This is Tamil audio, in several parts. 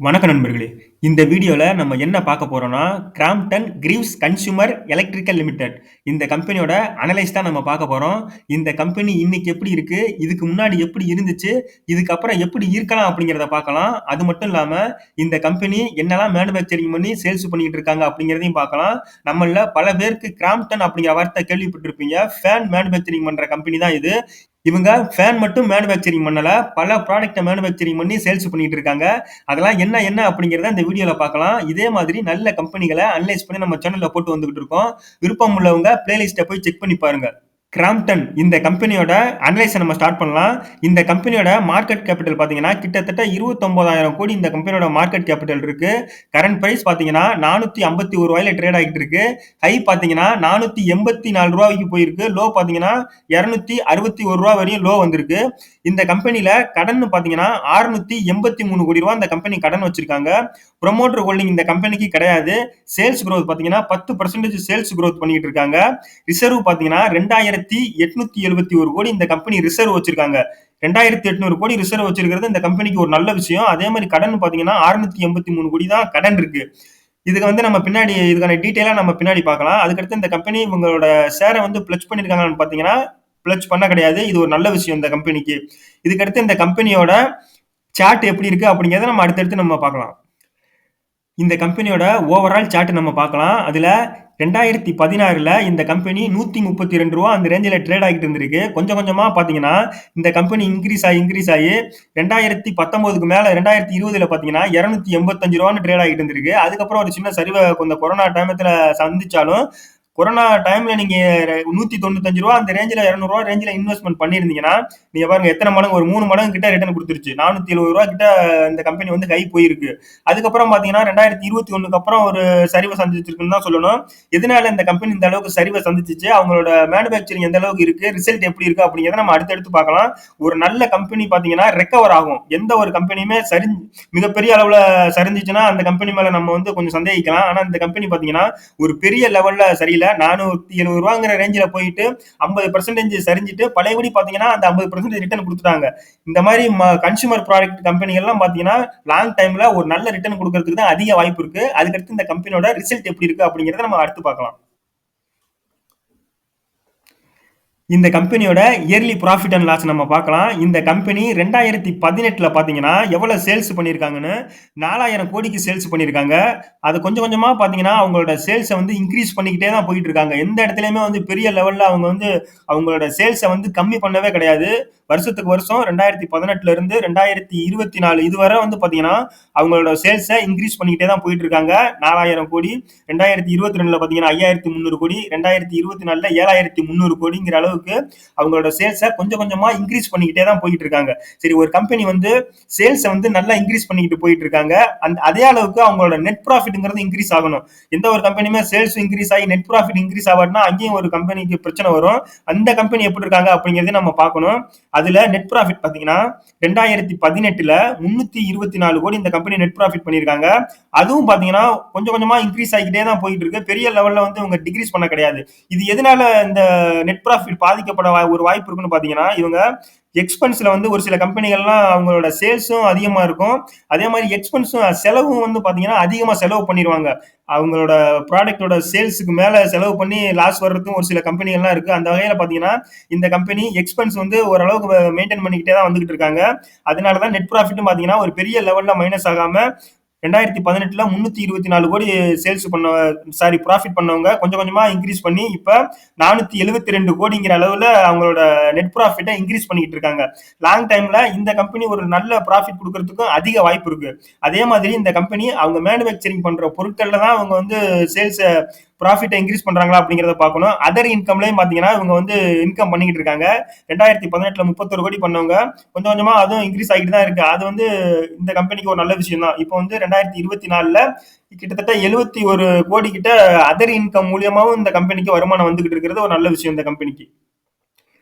வணக்கம் நண்பர்களே. இந்த வீடியோல நம்ம என்ன பார்க்க போறோம்னா, கிராம்ப்டன் கிரீவ்ஸ் கன்சியூமர் எலக்ட்ரிக்கல் லிமிடெட் இந்த கம்பெனியோட அனலைஸ் தான் நம்ம பார்க்க போறோம். இந்த கம்பெனி இன்னைக்கு எப்படி இருக்கு? இதுக்கு முன்னாடி எப்படி இருந்துச்சு? இதுக்கப்புறம் எப்படி இருக்கலாம்? அப்படிங்கிறத பார்க்கலாம். அது மட்டும் இல்லாம இந்த கம்பெனி என்னலாம் மேனுஃபேக்சரிங் பண்ணி சேல்ஸ் பண்ணிக்கிட்டு இருக்காங்க அப்படிங்கிறதையும் பார்க்கலாம். நம்மள்ல பல பேருக்கு கிராம்ப்டன் அப்படிங்கிற வார்த்தை கேள்விப்பட்டிருப்பீங்க. ஃபேன் மேனுஃபேக்சரிங் பண்ற கம்பெனி தான் இது. இவங்க ஃபேன் மட்டும் மேனுஃபேக்சரிங் பண்ணல. பல ப்ராடக்ட்ட மேனுஃபேக்சரிங் பண்ணி சேல்ஸ் பண்ணிட்டு இருக்காங்க. அதெல்லாம் என்ன அப்படிங்கிறத இந்த வீடியோல பார்க்கலாம். இதே மாதிரி நல்ல கம்பெனிகள அனலைஸ் பண்ணி நம்ம சேனல்ல போட்டு வந்துகிட்டு இருக்கோம். விருப்பம் உள்ளவங்க பிளேலிஸ்ட்ட போய் செக் பண்ணி பாருங்க. கிராம்ப்டன் இந்த கம்பெனியோட அனலைஸ நம்ம ஸ்டார்ட் பண்ணலாம். இந்த கம்பெனியோட மார்க்கெட் கேபிட்டல் பார்த்தீங்கன்னா, கிட்டத்தட்ட 29,000 கோடி இந்த கம்பெனியோட மார்க்கெட் கேபிட்டல் இருக்கு. கரண்ட் பிரைஸ் பார்த்தீங்கன்னா, ரூ. 451 ட்ரேட் ஆகிட்டு இருக்கு. ஹை பார்த்தீங்கன்னா, ரூ. 484 போயிருக்கு. லோ பார்த்தீங்கன்னா, ரூ. 261 வரையும் லோ வந்திருக்கு. இந்த கம்பெனில கடன் பார்த்தீங்கன்னா, ரூ. 683 கோடி இந்த கம்பெனி கடன் வச்சிருக்காங்க. ப்ரொமோட்டர் ஹோல்டிங் இந்த கம்பெனிக்கு கிடையாது. சேல்ஸ் குரோத் பார்த்தீங்கன்னா, 10% சேல்ஸ் குரோத் பண்ணிட்டு இருக்காங்க. ரிசர்வ் பார்த்தீங்கன்னா, 2,871 கோடி இந்த கம்பெனி ரிசர்வ் வச்சிருக்காங்க. 2,800 கோடி ரிசர்வ் வச்சிருக்கிறது இந்த கம்பெனிக்கு ஒரு நல்ல விஷயம். அதே மாதிரி கடன் பார்த்தீங்கன்னா, 683 கோடி தான் கடன் இருக்கு. இதுக்கு நம்ம பின்னாடி இதுக்கான டீட்டெயிலா நம்ம பின்னாடி பார்க்கலாம். அதுக்கடுத்து இந்த கம்பெனி இவங்களோட ஷேரை பிளட்ஜ் பண்ணிருக்காங்கன்னு பார்த்தீங்கன்னா, பிளட்ஜ் பண்ண கிடையாது. இது ஒரு நல்ல விஷயம் இந்த கம்பெனிக்கு. இதுக்கடுத்து இந்த கம்பெனியோட சார்ட் எப்படி இருக்கு அப்படிங்கிறத நம்ம அடுத்தடுத்து நம்ம பார்க்கலாம். இந்த கம்பெனியோட ஓவரால் சார்ட் நம்ம பார்க்கலாம். அதுல 2016ல இந்த கம்பெனி ரூ. 132 அந்த ரேஞ்சில ட்ரேட் ஆகிட்டு இருந்திருக்கு. கொஞ்சம் கொஞ்சமா பார்த்தீங்கன்னா, இந்த கம்பெனி இன்க்ரீஸ் ஆகி 2019க்கு மேல 2020ல பார்த்தீங்கன்னா, ரூ. 285 ட்ரேட் ஆகிட்டு இருந்திருக்கு. அதுக்கப்புறம் ஒரு சின்ன சரிவை இந்த கொரோனா டைமத்துல சந்திச்சாலும், கொரோனா டைம்ல நீங்க ரூ. 195 அந்த ரேஞ்சில ரூ. 200 ரேஞ்சில இன்வெஸ்ட்மெண்ட் பண்ணியிருந்தீங்கன்னா, நீங்க பாருங்க எத்தனை மடங்கு ஒரு 3 மடங்கு கிட்ட ரிட்டர்ன் கொடுத்துருச்சு. ரூ. 470 கிட்ட இந்த கம்பெனி கை போயிருக்கு. அதுக்கப்புறம் பாத்தீங்கன்னா 2021க்கு அப்புறம் ஒரு சரிவை சந்திச்சிருக்குன்னு தான் சொல்லணும். எதனால இந்த கம்பெனி இந்த அளவுக்கு சரிவை சந்திச்சிச்சு, அவங்களோட மேனுஃபேக்சரிங் எந்த அளவுக்கு இருக்கு, ரிசல்ட் எப்படி இருக்கு அப்படிங்கிறத நம்ம அடுத்தடுத்து பார்க்கலாம். ஒரு நல்ல கம்பெனி பாத்தீங்கன்னா ரெக்கவர் ஆகும். எந்த ஒரு கம்பெனியுமே மிகப்பெரிய அளவுல சரிஞ்சிச்சுன்னா அந்த கம்பெனி மேல நம்ம கொஞ்சம் சந்தேகிக்கலாம். ஆனா இந்த கம்பெனி பாத்தீங்கன்னா ஒரு பெரிய லெவல்ல சரியில்லை. ரூ. 470 ரேஞ்சில போயிட்டு 50% சரிஞ்சிட்டு பழையபடி பாத்தீங்கன்னா அந்த 50% ரிட்டர்ன் கொடுத்துட்டாங்க. இந்த மாதிரி கன்சூமர் ப்ராடக்ட் கம்பெனிகள் எல்லாம் பாத்தீங்கன்னா லாங் டைம்ல ஒரு நல்ல ரிட்டர்ன் கொடுக்கறதுக்கு தான் அதிக வாய்ப்பு இருக்கு. அதுக்கடுத்து இந்த கம்பெனியோட ரிசல்ட் எப்படி இருக்கு அப்படிங்கறத நம்ம அடுத்து பார்க்கலாம். இந்த கம்பெனியோட இயர்லி ப்ராஃபிட் அண்ட் லாஸ் நம்ம பார்க்கலாம். இந்த கம்பெனி 2018ல பார்த்தீங்கன்னா எவ்வளவு சேல்ஸ் பண்ணியிருக்காங்கன்னு 4,000 கோடிக்கு சேல்ஸ் பண்ணியிருக்காங்க. அது கொஞ்சம் கொஞ்சமா பார்த்தீங்கன்னா அவங்களோட சேல்ஸை இன்க்ரீஸ் பண்ணிக்கிட்டே தான் போயிட்டு இருக்காங்க. எந்த இடத்துலையுமே பெரிய லெவல்ல அவங்க அவங்களோட சேல்ஸை கம்மி பண்ணவே கிடையாது. வருஷத்துக்கு வருஷம் 2018ல இருந்து 2024 இதுவரை பார்த்தீங்கன்னா அவங்களோட சேல்ஸை இன்க்ரீஸ் பண்ணிக்கிட்டே தான் போயிட்டு இருக்காங்க. 4,000 கோடி 2022ல பார்த்தீங்கன்னா 5,300 கோடி 2024ல 7,300 கோடிங்கிற அளவுக்கு அவங்களோட சேல்ஸை கொஞ்சம் கொஞ்சமா இன்க்ரீஸ் பண்ணிக்கிட்டே தான் போயிட்டு இருக்காங்க. சரி, ஒரு கம்பெனி சேல்ஸை நல்லா இன்க்ரீஸ் பண்ணிக்கிட்டு போயிட்டு இருக்காங்க. அதே அளவுக்கு அவங்களோட நெட் ப்ராஃபிட்ங்கிறது இன்க்ரீஸ் ஆகணும். எந்த ஒரு கம்பெனியுமே சேல்ஸ் இன்க்ரீஸ் ஆகி நெட் ப்ராஃபிட் இன்க்ரீஸ் ஆகாட்டினா அங்கேயும் ஒரு கம்பெனிக்கு பிரச்சனை வரும். அந்த கம்பெனி எப்படி இருக்காங்க அப்படிங்கறத நம்ம பார்க்கணும். அதுல நெட் ப்ராஃபிட் பாத்தீங்கன்னா 2018ல 324 கோடி இந்த கம்பெனி நெட் ப்ராஃபிட் பண்ணிருக்காங்க. அதுவும் பாத்தீங்கன்னா கொஞ்சம் கொஞ்சமா இன்க்ரீஸ் ஆகிட்டே தான் போயிட்டு இருக்கு. பெரிய லெவல்ல இவங்க டிக்ரீஸ் பண்ண கிடையாது. இது எதனால இந்த நெட் ப்ராஃபிட் பாதிக்கப்பட ஒரு வாய்ப்பு இருக்குன்னு பாத்தீங்கன்னா, இவங்க எக்ஸ்பென்ஸ்ல ஒரு சில கம்பெனிகள்லாம் அவங்களோட சேல்ஸும் அதிகமா இருக்கும். அதே மாதிரி எக்ஸ்பென்ஸும் செலவும் பாத்தீங்கன்னா அதிகமா செலவு பண்ணிடுவாங்க. அவங்களோட ப்ராடக்டோட சேல்ஸுக்கு மேல செலவு பண்ணி லாஸ் வர்றதும் ஒரு சில கம்பெனிகள்லாம் இருக்கு. அந்த வகையில பாத்தீங்கன்னா இந்த கம்பெனி எக்ஸ்பென்ஸ் ஓரளவுக்கு மெயின்டைன் பண்ணிக்கிட்டே தான் வந்துகிட்டு இருக்காங்க. அதனாலதான் நெட் ப்ராஃபிட்டும் பாத்தீங்கன்னா ஒரு பெரிய லெவல்ல மைனஸ் ஆகாம 2018ல 324 கோடி சேல்ஸ் ப்ராஃபிட் பண்ணவங்க கொஞ்சம் கொஞ்சமா இன்க்ரீஸ் பண்ணி இப்ப 472 கோடிங்கிற அளவுல அவங்களோட நெட் ப்ராஃபிட்டை இன்க்ரீஸ் பண்ணிட்டு இருக்காங்க. லாங் டைம்ல இந்த கம்பெனி ஒரு நல்ல ப்ராஃபிட் கொடுக்கறதுக்கும் அதிக வாய்ப்பு இருக்கு. அதே மாதிரி இந்த கம்பெனி அவங்க மேனுஃபேக்சரிங் பண்ற பொருட்கள்ல தான் அவங்க சேல்ஸ் ப்ராஃபிட்டை இன்க்ரீஸ் பண்றாங்களா அப்படிங்கறத பார்க்கணும். அதர் இன்கம்லயும் பாத்தீங்கன்னா இவங்க இன்கம் பண்ணிக்கிட்டு இருக்காங்க. 2018ல 31 கோடி பண்ணவங்க கொஞ்சம் கொஞ்சமா அதுவும் இன்க்ரீஸ் ஆகிட்டு தான் இருக்கு. அது இந்த கம்பெனிக்கு ஒரு நல்ல விஷயம் தான். இப்போ 2024ல கிட்டத்தட்ட 71 கோடி கிட்ட அதர் இன்கம் மூலியமாவும் இந்த கம்பெனிக்கு வருமானம் வந்துகிட்டு இருக்கிறது ஒரு நல்ல விஷயம் இந்த கம்பெனிக்கு.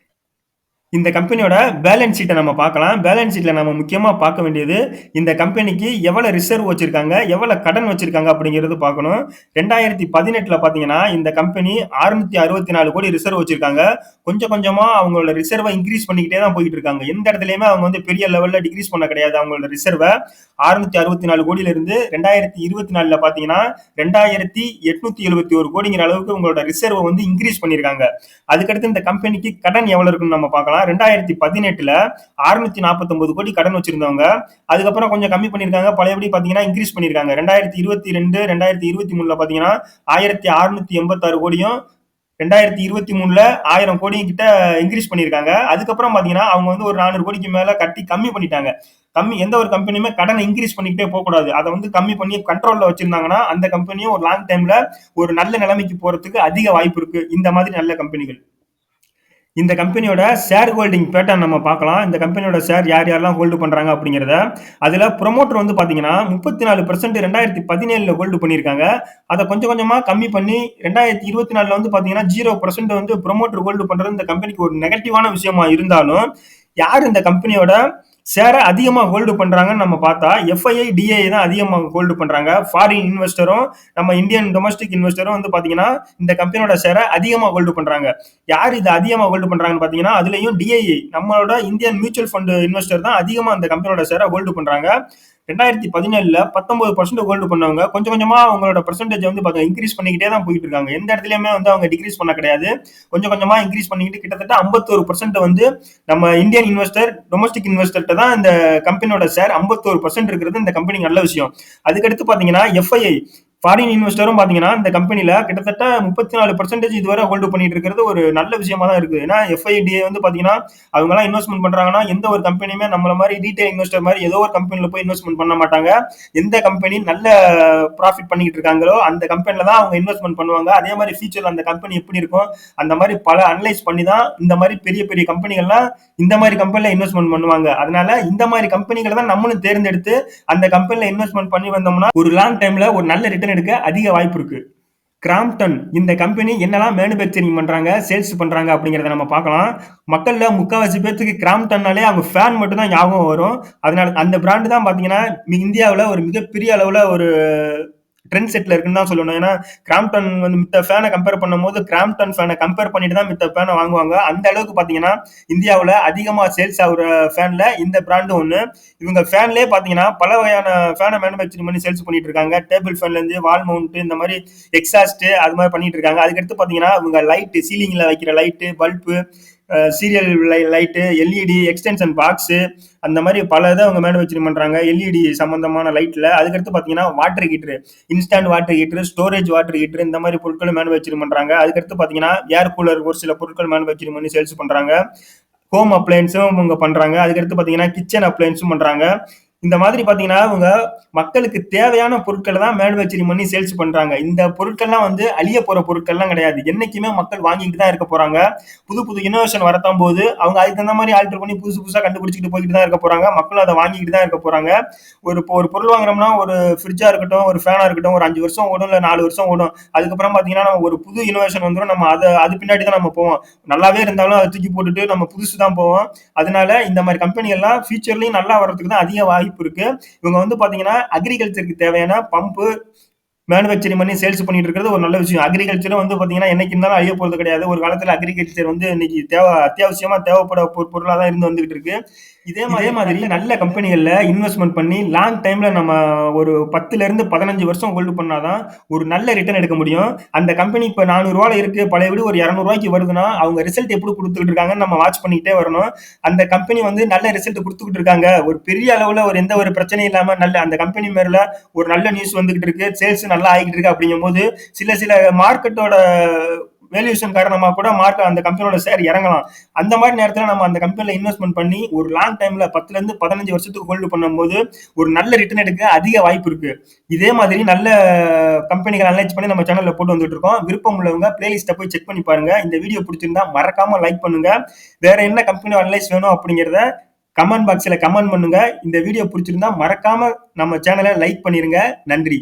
இந்த கம்பெனியோட பேலன்ஸ் ஷீட்டை நம்ம பார்க்கலாம். பேலன்ஸ் ஷீட்ல நம்ம முக்கியமா பார்க்க வேண்டியது, இந்த கம்பெனிக்கு எவ்வளவு ரிசர்வ் வச்சிருக்காங்க, எவ்வளவு கடன் வச்சிருக்காங்க அப்படிங்கிறது பார்க்கணும். 2018ல பார்த்தீங்கன்னா, இந்த கம்பெனி 664 கோடி ரிசர்வ் வச்சிருக்காங்க. கொஞ்சம் கொஞ்சமா அவங்களோட ரிசர்வை இன்கிரீஸ் பண்ணிக்கிட்டே தான் போயிட்டு இருக்காங்க. எந்த இடத்துலயுமே அவங்க வந்து பெரிய லெவல்ல டிக்ரீஸ் பண்ண கிடையாது. அவங்களோட ரிசர்வை 664 கோடியில இருந்து 2024ல பார்த்தீங்கன்னா 2871 கோடிங்கிற அளவுக்கு உங்களோட ரிசர்வை வந்து இன்கிரீஸ் பண்ணியிருக்காங்க. அதுக்கடுத்து இந்த கம்பெனிக்கு கடன் எவ்வளவு இருக்குன்னு நம்ம பார்க்கலாம். 2018ல 649 கோடி கடன் வச்சிருந்தவங்க அதுக்கப்புறம் கொஞ்சம் கம்மி பண்ணிருக்காங்க. பழையபடி பாத்தீங்கன்னா இன்க்ரீஸ் பண்ணிருக்காங்க. 2022 2023ல பாத்தீங்கன்னா 1686 கோடியும் 2023ல 1000 கோடியும் கிட்ட இன்க்ரீஸ் பண்ணிருக்காங்க. அதுக்கப்புறம் பாத்தீங்கன்னா அவங்க வந்து ஒரு 400 கோடிக்கு மேல கட்டி கம்மி பண்ணிட்டாங்க. எந்த ஒரு கம்பெனியுமே கடனை இன்க்ரீஸ் பண்ணிக்கிட்டே போக கூடாது. அதை வந்து கம்மி பண்ணி கண்ட்ரோல்ல வச்சிருந்தாங்கன்னா அந்த கம்பெனியும் ஒரு லாங் டைம்ல ஒரு நல்ல நிலைமைக்கு போறதுக்கு அதிக வாய்ப்பு இருக்கு. இந்த மாதிரி நல்ல கம்பெனிகள். இந்த கம்பெனியோட ஷேர் ஹோல்டிங் பேட்டர்ன் நம்ம பார்க்கலாம். இந்த கம்பெனியோட ஷேர் யார் யாரெல்லாம் ஹோல்டு பண்றாங்க அப்படிங்கிறத. அதுல ப்ரொமோட்டர் வந்து பாத்தீங்கன்னா 34% 2017ல ஹோல்டு பண்ணியிருக்காங்க. அதை கொஞ்சம் கொஞ்சமா கம்மி பண்ணி 2024ல வந்து பாத்தீங்கன்னா 0% வந்து ப்ரொமோட்டர் ஹோல்டு பண்றது இந்த கம்பெனிக்கு ஒரு நெகட்டிவான விஷயமா இருந்தாலும், யார் இந்த கம்பெனியோட ஷேரை அதிகமா ஹோல்டு பண்றாங்கன்னு நம்ம பார்த்தா எஃப்ஐஐ டிஐ தான் அதிகமா ஹோல்டு பண்றாங்க. ஃபாரின் இன்வெஸ்டரும் நம்ம இந்தியன் டொமஸ்டிக் இன்வெஸ்டரும் வந்து பாத்தீங்கன்னா இந்த கம்பெனியோட ஷேரை அதிகமா ஹோல்டு பண்றாங்க. யார் இது அதிகமா ஹோல்டு பண்றாங்கன்னு பாத்தீங்கன்னா அதுலயும் டிஐஐ நம்மளோட இந்தியன் மியூச்சுவல் ஃபண்ட் இன்வெஸ்டர் தான் அதிகமா அந்த கம்பெனியோட ஷேரை ஹோல்டு பண்றாங்க. 2017ல 19% ஹோல்டு பண்ணவங்க கொஞ்சம் கொஞ்சமா அவங்களோட பெர்சன்டேஜ் வந்து பாத்தீங்கன்னா இன்க்ரீஸ் பண்ணிக்கிட்டே தான் போயிட்டு இருக்காங்க. எந்த இடத்துலயுமே வந்து அவங்க டிக்ரீஸ் பண்ண கிடையாது. கொஞ்சம் கொஞ்சமா இன்க்ரீஸ் பண்ணிக்கிட்டு கிட்டத்தட்ட 51% வந்து நம்ம இந்தியன் இன்வெஸ்டர் டொமஸ்டிக் இன்வெஸ்டர்கிட்ட தான் இந்த கம்பெனியோட ஷேர் 51% இருக்கிறது இந்த கம்பெனிக்கு நல்ல விஷயம். அதுக்கடுத்து பாத்தீங்கன்னா எஃப்ஐஐ ஃபாரின் இன்வெஸ்டரும் பாத்தீங்கன்னா இந்த கம்பெனில கிட்டத்தட்ட 34% இதுவரை ஹோல்டு பண்ணிட்டு இருக்கிறது ஒரு நல்ல விஷயமா தான் இருக்கு. ஏன்னா எஃப்ஐடிஏ வந்து பாத்தீங்கன்னா அவங்க எல்லாம் இன்வெஸ்ட்மெண்ட் பண்றாங்கன்னா எந்த ஒரு கம்பெனியுமே நம்மள மாதிரி ரீட்டைல் இன்வெஸ்டர் மாதிரி ஏதோ ஒரு கம்பெனில போய் இன்வெஸ்ட்மெண்ட் பண்ண மாட்டாங்க. எந்த கம்பெனி நல்ல ப்ராஃபிட் பண்ணிட்டு இருக்காங்களோ அந்த கம்பெனில தான் அவங்க இன்வெஸ்ட்மெண்ட் பண்ணுவாங்க. அதே மாதிரி ஃபியூச்சர்ல அந்த கம்பெனி எப்படி இருக்கும் அந்த மாதிரி பல அனலைஸ் பண்ணி தான் இந்த மாதிரி பெரிய பெரிய கம்பெனிகள்லாம் இந்த மாதிரி கம்பெனில இன்வெஸ்ட்மெண்ட் பண்ணுவாங்க. அதனால இந்த மாதிரி கம்பெனிகளை தான் நம்மளும் தேர்ந்தெடுத்து அந்த கம்பெனில இன்வெஸ்ட்மெண்ட் பண்ணி வந்தோம்னா ஒரு லாங் டைம்ல ஒரு நல்ல ரிட்டர்ன் எடுக்க அதிக வாய்ப்பு இருக்கு. கிராம்ப்டன் இந்த கம்பெனி என்னெல்லாம் மேனுபேக்சரிங் பண்றாங்க, சேல்ஸ் பண்றாங்க அப்படிங்கறத நம்ம பார்க்கலாம். மக்கள்ல முக்காவாசி பேருக்கு கிராம்ப்டன்னாலே அவங்க ஃபேன் மட்டும் தான் ஞாபகம் வரும். அதனால அந்த பிராண்ட் தான் பாத்தீங்கன்னா இந்தியாவில் ஒரு மிகப்பெரிய அளவுல ஒரு ட்ரெண்ட் செட்ல இருக்குன்னு தான் சொல்லணும். ஏன்னா கிராம்ப்டன் வந்து மித்த ஃபேனை கம்பேர் பண்ணும்போது கிராம்ப்டன் ஃபேனை கம்பேர் பண்ணிட்டு தான் மித்த ஃபேனை வாங்குவாங்க. அந்த அளவுக்கு பாத்தீங்கன்னா இந்தியாவில் அதிகமா சேல்ஸ் ஆகுற ஃபேன்ல இந்த பிராண்டும் ஒண்ணு. இவங்க ஃபேன்லயே பாத்தீங்கன்னா பல வகையான ஃபேனை மேனுபேக்சரிங் பண்ணி சேல்ஸ் பண்ணிட்டு இருக்காங்க. டேபிள் ஃபேன்ல இருந்து வால் மவுண்ட் இந்த மாதிரி எக்ஸாஸ்ட் அது மாதிரி பண்ணிட்டு இருக்காங்க. அதுக்கடுத்து பாத்தீங்கன்னா இவங்க லைட் சீலிங்ல வைக்கிற light bulb serial light LED extension box அந்த மாதிரி பல இதை அவங்க மேனுபேக்சரிங் பண்றாங்க எல்இடி சம்பந்தமான லைட்ல. அதுக்கடுத்து பாத்தீங்கன்னா water heater instant water heater storage water heater இந்த மாதிரி பொருட்களும் மேனுபேக்சரிங் பண்றாங்க. அதுக்கடுத்து பாத்தீங்கன்னா ஏர் கூலர் ஒரு சில பொருட்கள் மேனுபேக்சரிங் பண்ணி சேல்ஸ் பண்றாங்க. ஹோம் அப்ளையன்ஸும் இவங்க பண்றாங்க. அதுக்கடுத்து பாத்தீங்கன்னா கிச்சன் அப்ளையன்ஸும் பண்றாங்க. இந்த மாதிரி பாத்தீங்கன்னா இவங்க மக்களுக்கு தேவையான பொருட்களை தான் மேனுபேக்சரிங் பண்ணி சேல்ஸ் பண்றாங்க. இந்த பொருட்கள்லாம் வந்து அழிய போற பொருட்கள்லாம் கிடையாது. என்னைக்குமே மக்கள் வாங்கிட்டு தான் இருக்க போறாங்க. புது புது இனோவேஷன் வரத்தான் போது அவங்க அதுக்கு தகுந்த மாதிரி ஆல்டர் பண்ணி புதுசு புதுசா கண்டுபிடிச்சிட்டு போயிட்டு தான் இருக்க போறாங்க. மக்கள் அதை வாங்கிட்டு தான் இருக்க போறாங்க. ஒரு பொருள் வாங்குறோம்னா ஒரு ஃப்ரிட்ஜா இருக்கட்டும் ஒரு ஃபேனா இருக்கட்டும் ஒரு 5 வருஷம் ஓடும் இல்ல 4 வருஷம் ஓடும். அதுக்கப்புறம் பாத்தீங்கன்னா நம்ம ஒரு புது இனோவேஷன் வந்துடும். நம்ம அது பின்னாடி தான் நம்ம போவோம். நல்லாவே இருந்தாலும் அதை தூக்கி போட்டுட்டு நம்ம புதுசு தான் போவோம். அதனால இந்த மாதிரி கம்பெனி எல்லாம் ஃபியூச்சர்லயும் நல்லா வர்றதுக்கு தான் அதிக வாய்ப்பு இருக்கு. இவங்க வந்து பாத்தீங்கன்னா அக்ரிகல்ச்சருக்கு தேவையான பம்பு மேனுபேக்சரிங் பண்ணி சேல்ஸ் பண்ணிட்டு இருக்கிறது ஒரு நல்ல விஷயம். அக்ரிகல்ச்சரும் வந்து பாத்தீங்கன்னா என்னைக்கு இருந்தாலும் அழிய போறது கிடையாது. ஒரு காலத்துல அக்ரிகல்ச்சர் வந்து இன்னைக்கு அத்தியாவசியமா தேவைப்பட பொருளா தான் இருந்து வந்துகிட்டு இருக்கு. இதே மாதிரி நல்ல கம்பெனிகள்ல இன்வெஸ்ட்மெண்ட் பண்ணி லாங் டைம்ல நம்ம ஒரு 10ல இருந்து 15 வருஷம் ஹோல்டு பண்ணாதான் ஒரு நல்ல ரிட்டர்ன் எடுக்க முடியும். அந்த கம்பெனி இப்ப 400 ரூபாய் இருக்கு பழைய விட ஒரு 200 ரூபாய்க்கு வருதுன்னா அவங்க ரிசல்ட் எப்படி கொடுத்துட்டு இருக்காங்கன்னு நம்ம வாட்ச் பண்ணிட்டே வரணும். அந்த கம்பெனி வந்து நல்ல ரிசல்ட் கொடுத்துக்கிட்டு இருக்காங்க. ஒரு பெரிய அளவுல ஒரு எந்த ஒரு பிரச்சனையும் இல்லாம நல்ல அந்த கம்பெனி மேல ஒரு நல்ல நியூஸ் வந்துகிட்டு இருக்கு. சேல்ஸ் நல்லா ஆகிட்டு இருக்கு அப்படிங்கும் போது சில மார்க்கெட்டோட வேல்யூஷன் காரணமா கூட மார்க்கெட் அந்த கம்பெனியோட ஷேர் இறங்கலாம். அந்த மாதிரி நேரத்துல நம்ம அந்த கம்பெனில இன்வெஸ்ட்மெண்ட் பண்ணி ஒரு லாங் டைம்ல 10ல இருந்து 15 வருஷத்துக்கு ஹோல்டு பண்ணும்போது ஒரு நல்ல ரிட்டர்ன் எடுக்க அதிக வாய்ப்பு இருக்கு. இதே மாதிரி நல்ல கம்பெனிகள் அனலைஸ் பண்ணி நம்ம சேனல்ல போட்டு வந்துட்டு இருக்கோம். விருப்பம் உள்ளவங்க பிளேலிஸ்ட்டை போய் செக் பண்ணி பாருங்க. இந்த வீடியோ பிடிச்சிருந்தா மறக்காம லைக் பண்ணுங்க. வேற என்ன கம்பெனி அனலைஸ் வேணும் அப்படிங்கிறத கமெண்ட் பாக்ஸ்ல கமெண்ட் பண்ணுங்க. இந்த வீடியோ பிடிச்சிருந்தா மறக்காம நம்ம சேனலை லைக் பண்ணிருங்க. நன்றி.